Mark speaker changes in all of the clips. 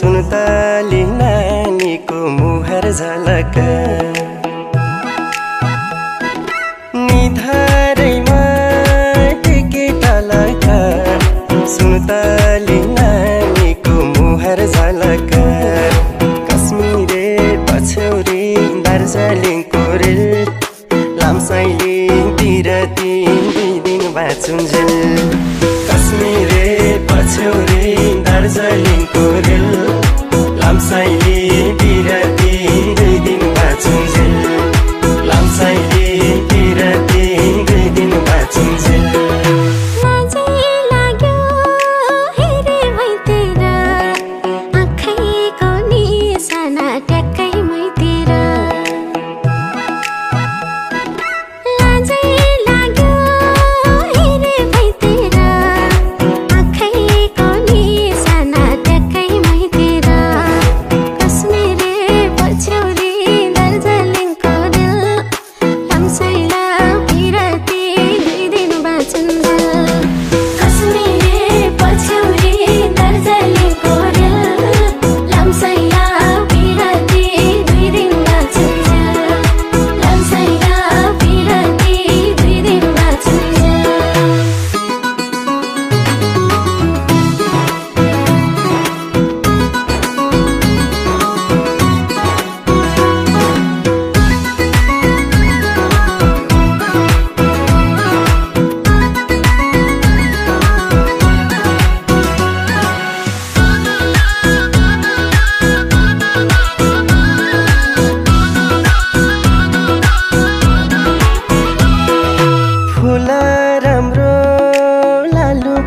Speaker 1: सुन्तली नानीको मुहार झलक निधारैमा टिकेट लक सुन्तली नानीको मुहार झलक कश्मीरे पछौरी दार्जिलिङको रेल लामसाइलिङतिर दुई दिन बाँचुन्जेल कश्मीरे पछौरी दार्जिलिङको रेल लामसाइलिङतिर दुई दिन बाँचुन्जेल लामसाइलिङतिर दुई दिन बाँचुन्जेल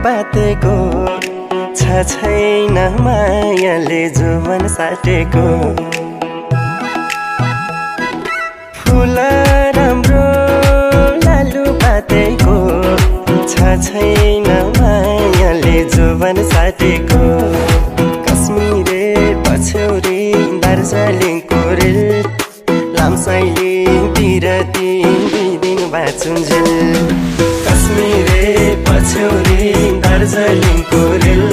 Speaker 1: पातेको छ छैन मायाले जुवन साटेको फुल राम्रो लालु पातेको छ छैन मायाले जुवन साटेको कश्मीरे पछौरी दार्जिलिङको रेल लामसाइलिङतिर दुई दिन बाँचुन्जेल कश्मीरे पछौरी दार्जिलिङको रेल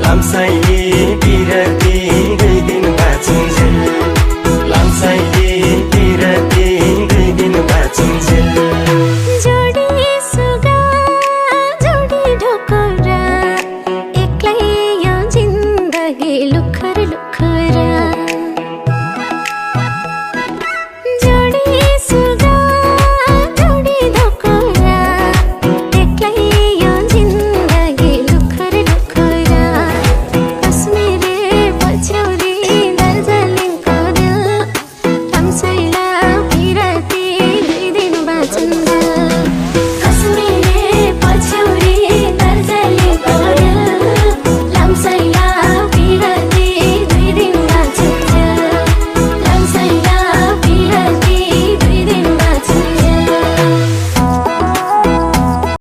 Speaker 1: लामसाइलिङ